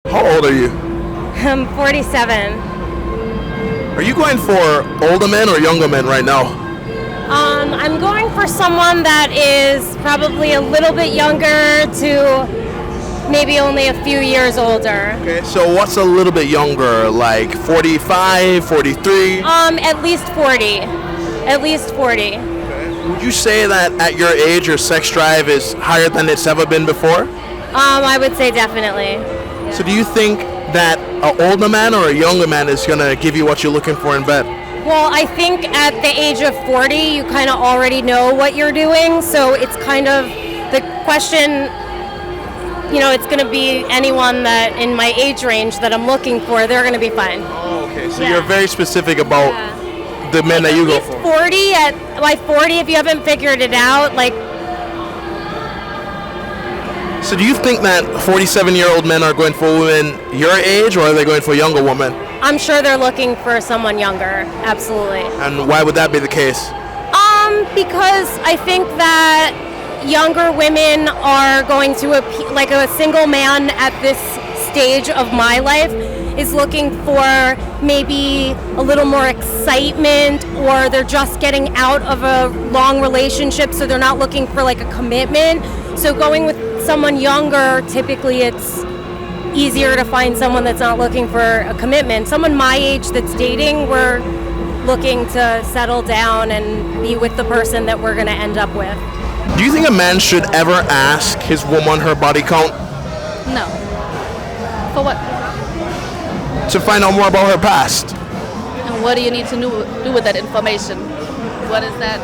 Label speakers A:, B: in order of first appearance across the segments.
A: How old are you?
B: I'm 47.
A: Are you going for older men or younger men right now?
B: I'm going for someone that is probably a little bit younger to maybe only a few years older.
A: Okay, so what's a little bit younger, like 45, 43?
B: At least 40. At least 40.
A: Would you say that at your age your sex drive is higher than it's ever been before?
B: I would say definitely.
A: So do you think that an older man or a younger man is going to give you what you're looking for in bed?
B: Well, I think at the age of 40, you kind of already know what you're doing, so it's kind of the question, it's going to be anyone that in my age range that I'm looking for, they're going to be fine.
A: Oh, okay. So you're very specific about the men that you go for.
B: 40, at 40, if you haven't figured it out,
A: So do you think that 47-year-old men are going for women your age, or are they going for younger women?
B: I'm sure they're looking for someone younger, absolutely.
A: And why would that be the case?
B: Because I think that younger women are going to appeal, like a single man at this stage of my life is looking for maybe a little more excitement, or they're just getting out of a long relationship, so they're not looking for like a commitment. So going with someone younger, typically it's easier to find someone that's not looking for a commitment. Someone my age that's dating, we're looking to settle down and be with the person that we're going to end up with.
A: Do you think a man should ever ask his woman her body count?
C: No. For what?
A: To find out more about her past.
C: And what do you need to do with that information? What is that?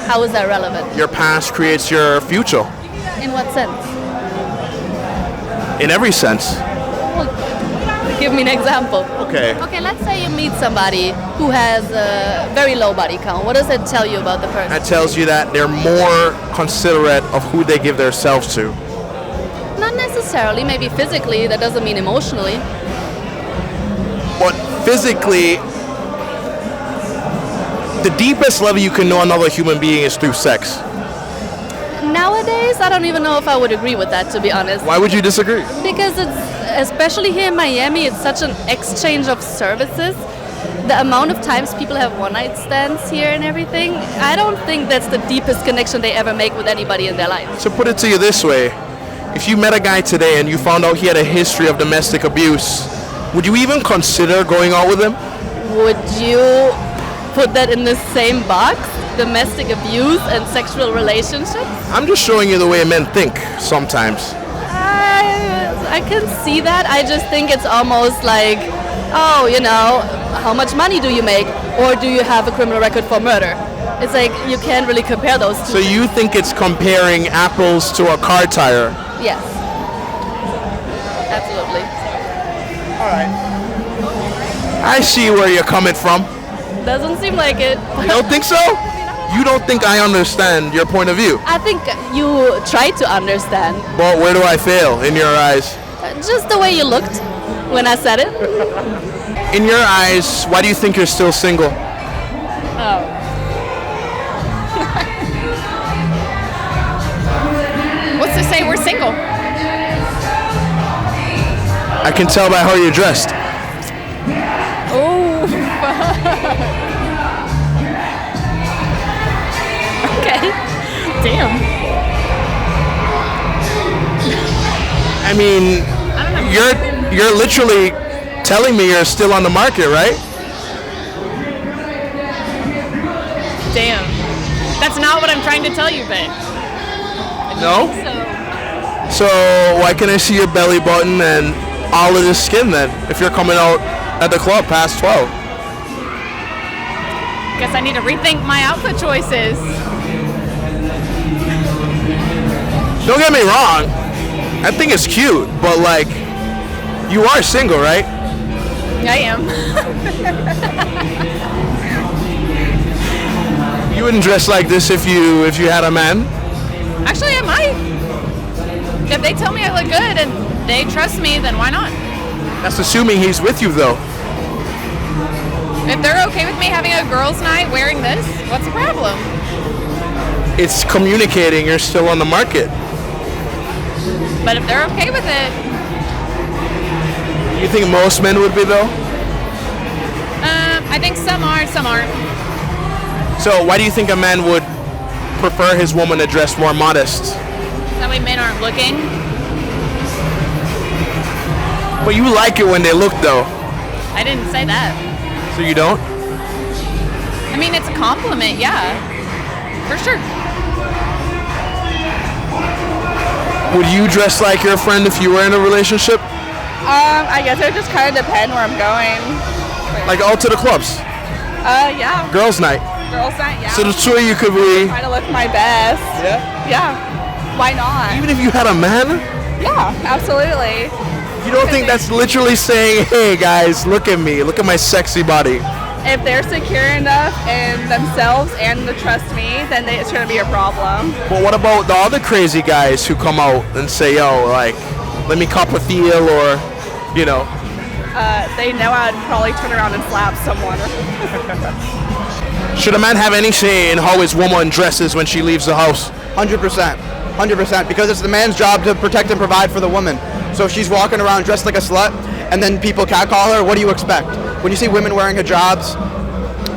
C: How is that relevant?
A: Your past creates your future.
C: In what sense?
A: In every sense.
C: Well, give me an example.
A: Okay.
C: Okay, let's say you meet somebody who has a very low body count. What does that tell you about the person?
A: That tells you that they're more considerate of who they give themselves to.
C: Not necessarily. Maybe physically. That doesn't mean emotionally.
A: But physically, the deepest level you can know another human being is through sex.
C: Nowadays, I don't even know if I would agree with that, to be honest.
A: Why would you disagree?
C: Because it's, especially here in Miami, it's such an exchange of services. The amount of times people have one-night stands here and everything, I don't think that's the deepest connection they ever make with anybody in their life.
A: So put it to you this way. If you met a guy today and you found out he had a history of domestic abuse, would you even consider going out with him?
C: Would you put that in the same box? Domestic abuse and sexual relationships?
A: I'm just showing you the way men think sometimes.
C: I can see that. I just think it's almost like, how much money do you make? Or do you have a criminal record for murder? It's like you can't really compare those two.
A: So you think it's comparing apples to a car tire?
C: Yes. Absolutely.
A: All right. I see where you're coming from.
C: Doesn't seem like it.
A: You don't think so? You don't think I understand your point of view?
C: I think you try to understand.
A: But where do I fail in your eyes?
C: Just the way you looked when I said it.
A: In your eyes, why do you think you're still single?
C: Oh.
D: What's to say we're single?
A: I can tell by how you're dressed.
D: Oh, okay. Damn.
A: I mean, you're literally telling me you're still on the market, right?
D: Damn. That's not what I'm trying to tell you, but.
A: No? So why can I see your belly button and all of this skin then, if you're coming out at the club past 12?
D: Guess I need to rethink my outfit choices.
A: Don't get me wrong, I think it's cute, but like, you are single, right?
D: I am.
A: You wouldn't dress like this if you had a man?
D: Actually, I might. If they tell me I look good and they trust me, then why not?
A: That's assuming he's with you though.
D: If they're okay with me having a girls' night wearing this, what's the problem?
A: It's communicating you're still on the market.
D: But if they're okay with it,
A: You think most men would be though?
D: I think some are, some aren't.
A: So why do you think a man would prefer his woman to dress more modest?
D: That way men aren't looking.
A: But you like it when they look though.
D: I didn't say that.
A: So you don't?
D: I mean, it's a compliment, yeah. For sure.
E: Would you dress like your friend if you were in a relationship?
F: I guess it would just kind of depend where I'm going.
A: Like out to the clubs?
F: Yeah.
A: Girls' night?
F: Girls' night, yeah.
A: So the two of you could be...
F: Try to look my best.
A: Yeah?
F: Yeah. Why not?
A: Even if you had a man?
F: Yeah, absolutely.
A: You don't think that's literally saying, hey guys, look at me, look at my sexy body?
F: If they're secure enough in themselves and to trust me, then it's going to be a problem.
A: But what about the other crazy guys who come out and say, yo, like, let me cop a feel, or, you know?
F: They know I'd probably turn around and slap someone.
A: Should a man have any say in how his woman dresses when she leaves the house?
G: 100%. 100%. Because it's the man's job to protect and provide for the woman. So if she's walking around dressed like a slut, and then people catcall her, what do you expect? When you see women wearing hijabs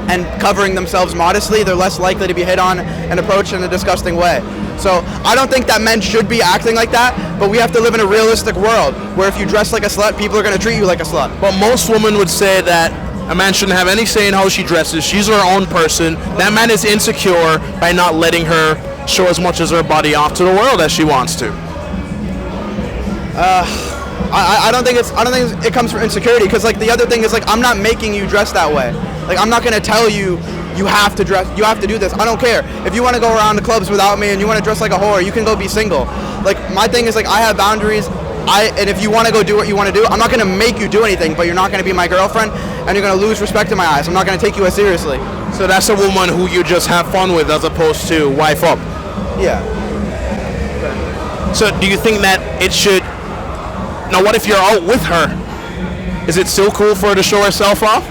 G: and covering themselves modestly, they're less likely to be hit on and approached in a disgusting way. So I don't think that men should be acting like that, but we have to live in a realistic world where if you dress like a slut, people are going to treat you like a slut.
A: But most women would say that a man shouldn't have any say in how she dresses. She's her own person. That man is insecure by not letting her show as much as her body off to the world as she wants to.
G: I don't think it comes from insecurity, because like the other thing is like I'm not making you dress that way. Like I'm not gonna tell you you have to dress, you have to do this. I don't care. If you want to go around the clubs without me and you want to dress like a whore, you can go be single. Like my thing is like I have boundaries. And if you want to go do what you want to do, I'm not gonna make you do anything, but you're not gonna be my girlfriend, and you're gonna lose respect in my eyes. I'm not gonna take you as seriously.
A: So that's a woman who you just have fun with as opposed to wife up.
G: Yeah.
A: So do you think that it should... Now what if you're out with her? Is it still cool for her to show herself off?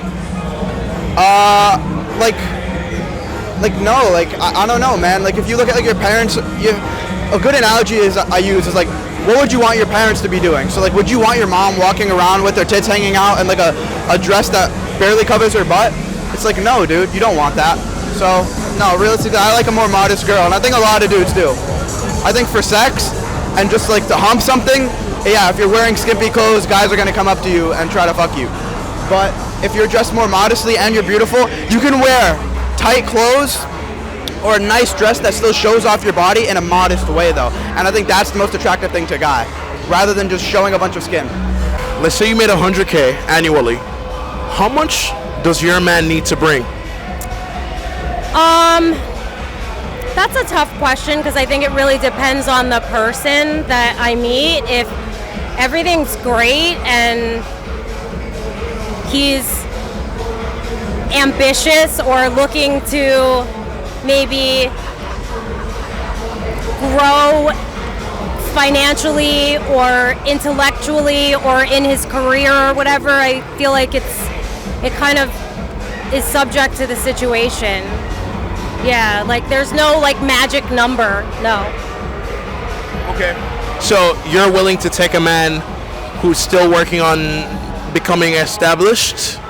G: No, I don't know, man. Like if you look at like your parents, a good analogy I use is like, what would you want your parents to be doing? So like, would you want your mom walking around with her tits hanging out and like a dress that barely covers her butt? It's like, no, dude, you don't want that. So no, realistically, I like a more modest girl, and I think a lot of dudes do. I think for sex and just like to hump something, yeah, if you're wearing skimpy clothes, guys are gonna come up to you and try to fuck you. But if you're dressed more modestly and you're beautiful, you can wear tight clothes or a nice dress that still shows off your body in a modest way though. And I think that's the most attractive thing to a guy, rather than just showing a bunch of skin.
A: Let's say you made $100K annually. How much does your man need to bring?
B: That's a tough question, because I think it really depends on the person that I meet. If everything's great and he's ambitious or looking to maybe grow financially or intellectually or in his career or whatever, I feel like it kind of is subject to the situation. Yeah, like there's no like magic number, no.
A: Okay. So you're willing to take a man who's still working on becoming established?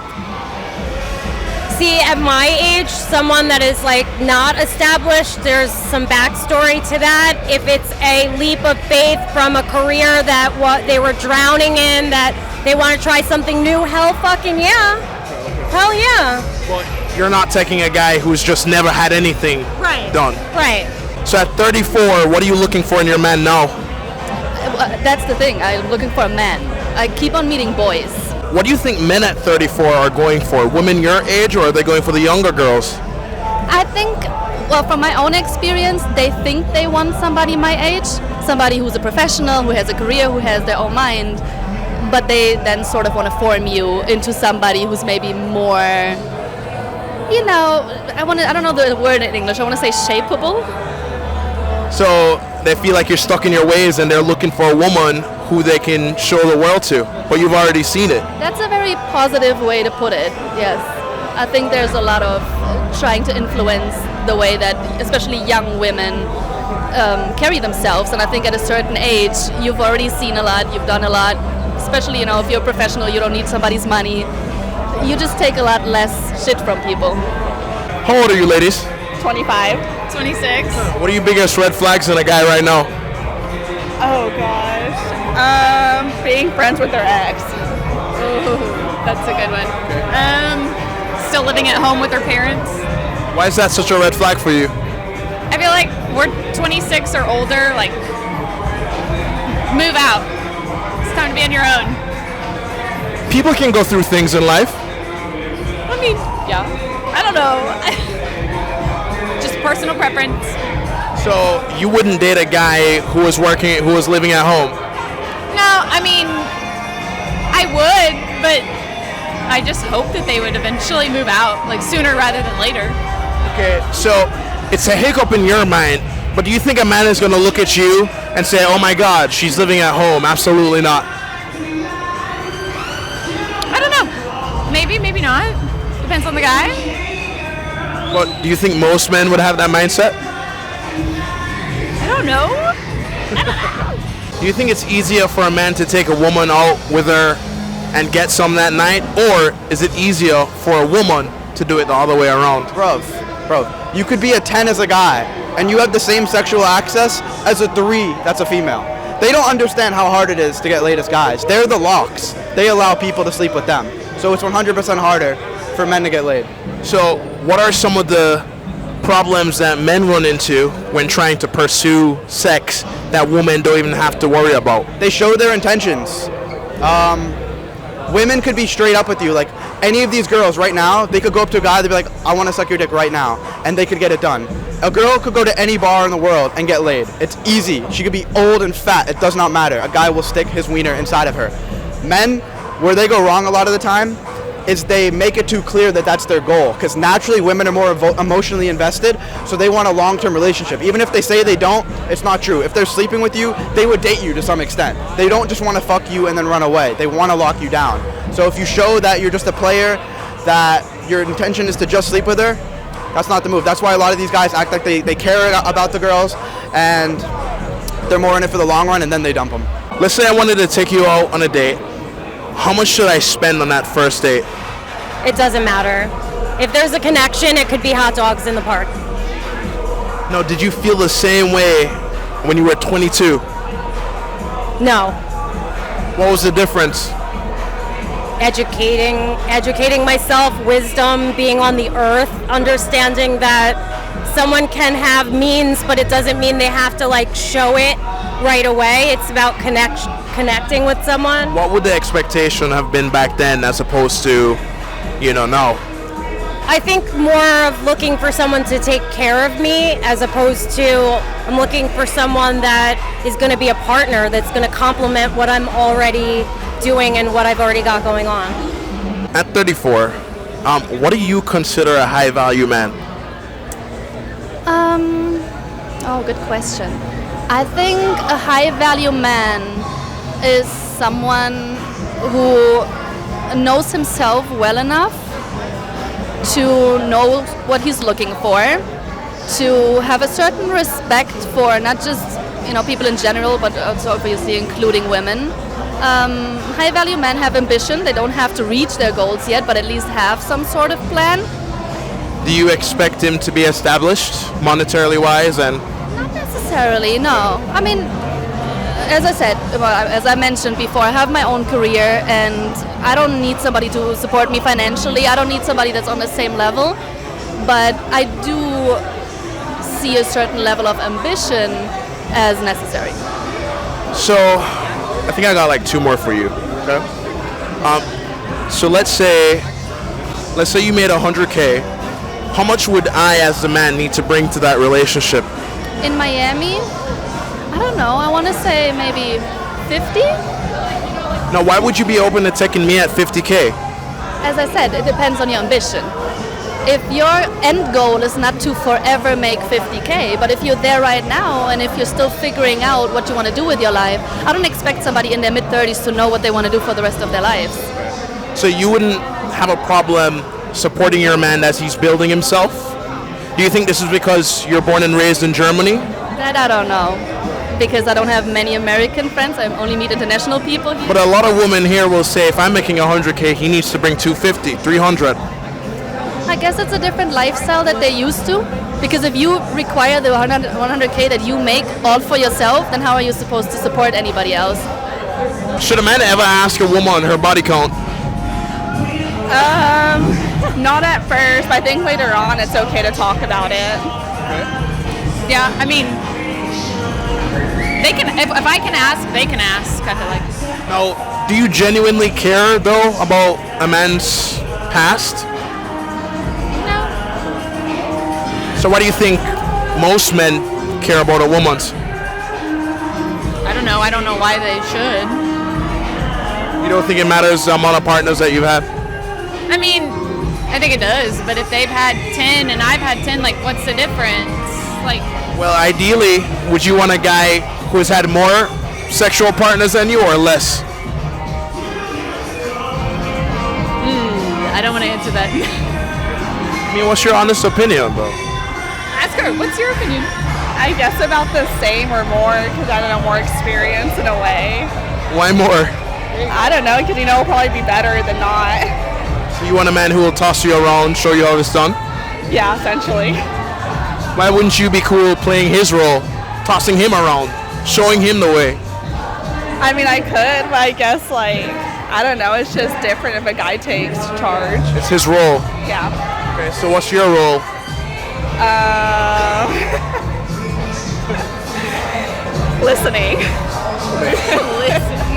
B: See, at my age, someone that is like not established, there's some backstory to that. If it's a leap of faith from a career that they were drowning in, that they want to try something new, hell fucking yeah. Hell yeah.
A: Well, you're not taking a guy who's just never had anything done.
B: Right.
A: So at 34, what are you looking for in your man now?
C: That's the thing. I'm looking for a man. I keep on meeting boys.
A: What do you think men at 34 are going for? Women your age, or are they going for the younger girls?
C: I think, well, from my own experience, they think they want somebody my age, somebody who's a professional, who has a career, who has their own mind, but they then sort of want to form you into somebody who's maybe more, you know, I don't know the word in English, I want to say shapeable.
A: So they feel like you're stuck in your ways and they're looking for a woman who they can show the world to, but you've already seen it.
C: That's a very positive way to put it, yes. I think there's a lot of trying to influence the way that especially young women carry themselves, and I think at a certain age you've already seen a lot, you've done a lot, especially, if you're a professional, you don't need somebody's money. You just take a lot less shit from people.
A: How old are you, ladies?
F: 25.
D: 26.
A: What are your biggest red flags in a guy right now?
F: Oh gosh. Being friends with their ex.
D: Ooh, that's a good one. Still living at home with their parents.
A: Why is that such a red flag for you?
D: I feel like we're 26 or older, like, move out. It's time to be on your own.
A: People can go through things in life.
D: I mean, yeah. I don't know. Just personal preference.
A: So you wouldn't date a guy who was living at home?
D: No, I mean, I would, but I just hope that they would eventually move out, like sooner rather than later.
A: Okay, so it's a hiccup in your mind, but do you think a man is going to look at you and say, oh my God, she's living at home? Absolutely not.
D: I don't know. Maybe, maybe not. Depends on the guy.
A: But do you think most men would have that mindset?
D: I don't know.
A: Do you think it's easier for a man to take a woman out with her and get some that night, or is it easier for a woman to do it the other way around?
G: Bro, you could be a 10 as a guy, and you have the same sexual access as a 3 that's a female. They don't understand how hard it is to get laid as guys. They're the locks. They allow people to sleep with them. So it's 100% harder for men to get laid.
A: So what are some of the problems that men run into when trying to pursue sex that women don't even have to worry about?
G: They show their intentions. Women could be straight up with you. Like, any of these girls right now, they could go up to a guy, they'd be like, I want to suck your dick right now. And they could get it done. A girl could go to any bar in the world and get laid. It's easy. She could be old and fat. It does not matter. A guy will stick his wiener inside of her. Men, where they go wrong a lot of the time, is they make it too clear that that's their goal. Because naturally, women are more emotionally invested, so they want a long-term relationship. Even if they say they don't, it's not true. If they're sleeping with you, they would date you to some extent. They don't just want to fuck you and then run away. They want to lock you down. So if you show that you're just a player, that your intention is to just sleep with her, that's not the move. That's why a lot of these guys act like they care about the girls, and they're more in it for the long run, and then they dump them.
A: Let's say I wanted to take you out on a date. How much should I spend on that first date?
B: It doesn't matter. If there's a connection, it could be hot dogs in the park.
A: No, did you feel the same way when you were 22?
B: No.
A: What was the difference?
B: Educating myself, wisdom, being on the earth, understanding that someone can have means, but it doesn't mean they have to show it right away. It's about connecting with someone.
A: What would the expectation have been back then as opposed to, now?
B: I think more of looking for someone to take care of me as opposed to I'm looking for someone that is going to be a partner that's going to complement what I'm already doing and what I've already got going on.
A: At 34, what do you consider a high value man?
C: Good question. I think a high value man is someone who knows himself well enough to know what he's looking for, to have a certain respect for not just people in general, but also obviously including women. High value men have ambition. They don't have to reach their goals yet, but at least have some sort of plan.
A: Do you expect him to be established monetarily wise? And
C: not necessarily, no. I mean, as I said, as I mentioned before, I have my own career and I don't need somebody to support me financially. I don't need somebody that's on the same level, but I do see a certain level of ambition as necessary.
A: So, I think I got 2 more for you. Okay. So let's say you made $100K. How much would I, as the man, need to bring to that relationship?
C: In Miami, I don't know. I want to say maybe 50.
A: Now, why would you be open to taking me at $50K?
C: As I said, it depends on your ambition. If your end goal is not to forever make $50K, but if you're there right now and if you're still figuring out what you want to do with your life, I don't expect somebody in their mid-30s to know what they want to do for the rest of their lives.
A: So you wouldn't have a problem supporting your man as he's building himself? Do you think this is because you're born and raised in Germany?
C: That I don't know. because I don't have many American friends. I only meet international people here.
A: But a lot of women here will say if I'm making 100K, he needs to bring 250, 300.
C: I guess it's a different lifestyle that they're used to. Because if you require the 100K that you make all for yourself, then how are you supposed to support anybody else?
A: Should a man ever ask a woman her body count?
F: Not at first, but I think later on it's okay to talk about it.
D: Yeah, I mean, they can. If I can ask, they can ask. I feel like.
A: Now, do you genuinely care though about a man's past?
D: No.
A: So why do you think most men care about a woman's?
D: I don't know. I don't know why they should.
A: You don't think it matters the amount of partners that you've had?
D: I mean, I think it does. But if they've had 10 and I've had 10, like, what's the difference? Like.
A: Well, ideally, would you want a guy who has had more sexual partners than you or less?
D: I don't want to answer that.
A: I mean, what's your honest opinion, though?
D: Ask her. What's your opinion?
F: I guess about the same or more, because I don't know, more experience in a way.
A: Why more?
F: I don't know, because it'll probably be better than not.
A: So you want a man who will toss you around, show you how it's done?
F: Yeah, essentially.
A: Why wouldn't you be cool playing his role, tossing him around, showing him the way?
F: I mean, I could, but I guess, like, I don't know, it's just different if a guy takes charge.
A: It's his role.
F: Yeah.
A: Okay, so what's your role?
F: Listening.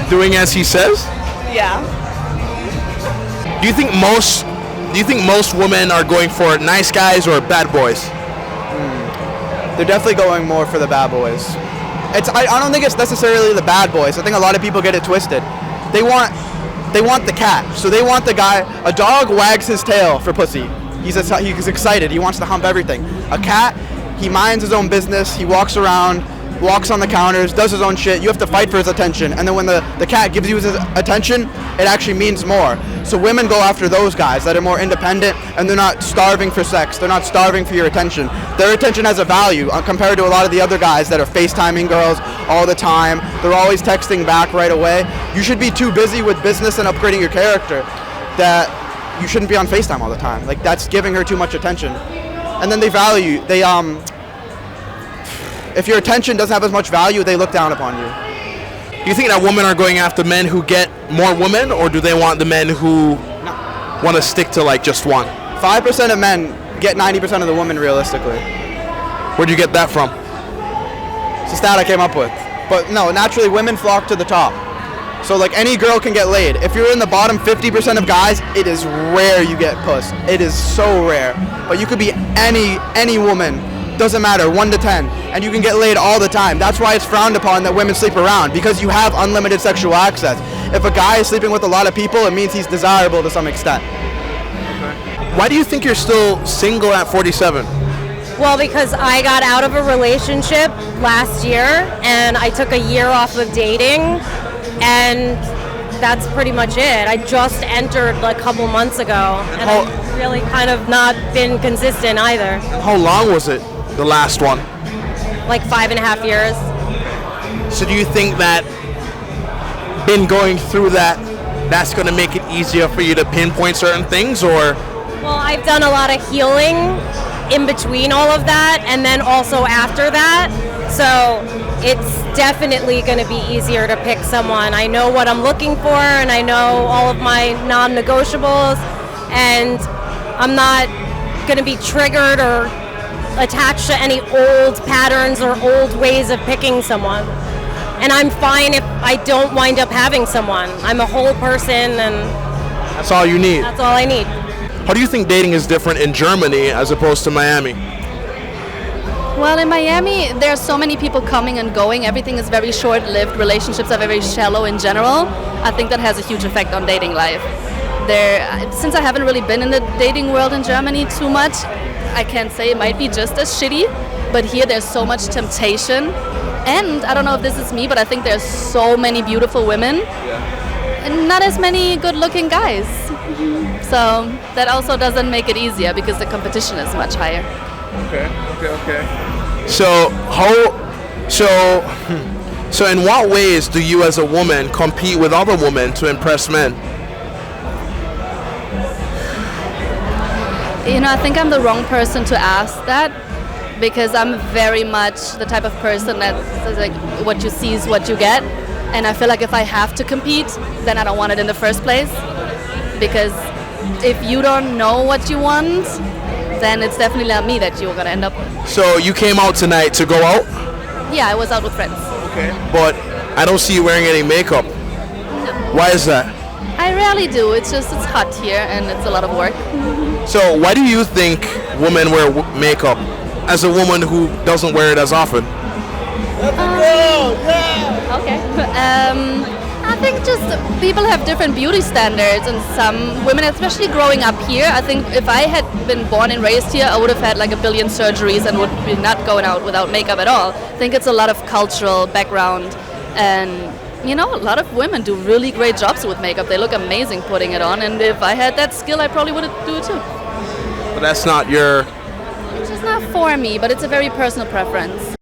A: Doing as he says?
F: Yeah.
A: Do you think most women are going for nice guys or bad boys?
G: They're definitely going more for the bad boys. I don't think it's necessarily the bad boys. I think a lot of people get it twisted. They want the cat. So they want the guy. A dog wags his tail for pussy. He's excited. He wants to hump everything. A cat, he minds his own business. He walks around, walks on the counters, does his own shit. You have to fight for his attention. And then when the cat gives you his attention, it actually means more. So women go after those guys that are more independent and they're not starving for sex. They're not starving for your attention. Their attention has a value compared to a lot of the other guys that are FaceTiming girls all the time. They're always texting back right away. You should be too busy with business and upgrading your character that you shouldn't be on FaceTime all the time. Like, that's giving her too much attention. And then if your attention doesn't have as much value, they look down upon you.
A: Do you think that women are going after men who get more women, or do they want the men who want to stick to like just one?
G: 5% of men get 90% of the women realistically.
A: Where'd you get that from?
G: It's a stat I came up with. But no, naturally women flock to the top. So like any girl can get laid. If you're in the bottom 50% of guys, it is rare you get puss. It is so rare. But you could be any woman, doesn't matter, 1 to 10, and you can get laid all the time. That's why it's frowned upon that women sleep around, because you have unlimited sexual access. If a guy is sleeping with a lot of people, it means he's desirable to some extent.
A: Why do you think you're still single at 47?
B: Well, because I got out of a relationship last year and I took a year off of dating, and that's pretty much it. I just entered a couple months ago, and I've really kind of not been consistent either.
A: How long was it, the last one?
B: Like 5.5 years.
A: So do you think that been going through that's going to make it easier for you to pinpoint certain things, or?
B: Well, I've done a lot of healing in between all of that, and then also after that. So it's definitely going to be easier to pick someone. I know what I'm looking for, and I know all of my non-negotiables, and I'm not going to be triggered or attached to any old patterns or old ways of picking someone. And I'm fine if I don't wind up having someone. I'm a whole person, and
A: that's all you need.
B: That's all I need.
A: How do you think dating is different in Germany as opposed to Miami?
C: Well, in Miami, there are so many people coming and going. Everything is very short-lived. Relationships are very shallow in general. I think that has a huge effect on dating life. Since I haven't really been in the dating world in Germany too much, I can't say it might be just as shitty, but here there's so much temptation. And I don't know if this is me, but I think there's so many beautiful women and not as many good-looking guys. So that also doesn't make it easier because the competition is much higher.
A: Okay. So So in what ways do you as a woman compete with other women to impress men?
C: You know, I think I'm the wrong person to ask that because I'm very much the type of person that says, like, what you see is what you get. And I feel like if I have to compete, then I don't want it in the first place. Because if you don't know what you want, then it's definitely not me that you're going to end up with.
A: So you came out tonight to go out?
C: Yeah, I was out with friends.
A: Okay. But I don't see you wearing any makeup. Why is that?
C: I rarely do. It's hot here and it's a lot of work.
A: So why do you think women wear makeup as a woman who doesn't wear it as often?
C: Okay. I think just people have different beauty standards, and some women, especially growing up here, I think if I had been born and raised here, I would have had like a billion surgeries and would be not going out without makeup at all. I think it's a lot of cultural background, and you know, a lot of women do really great jobs with makeup. They look amazing putting it on, and if I had that skill, I probably would do it too.
A: But that's not your...
C: It's just not for me, but it's a very personal preference.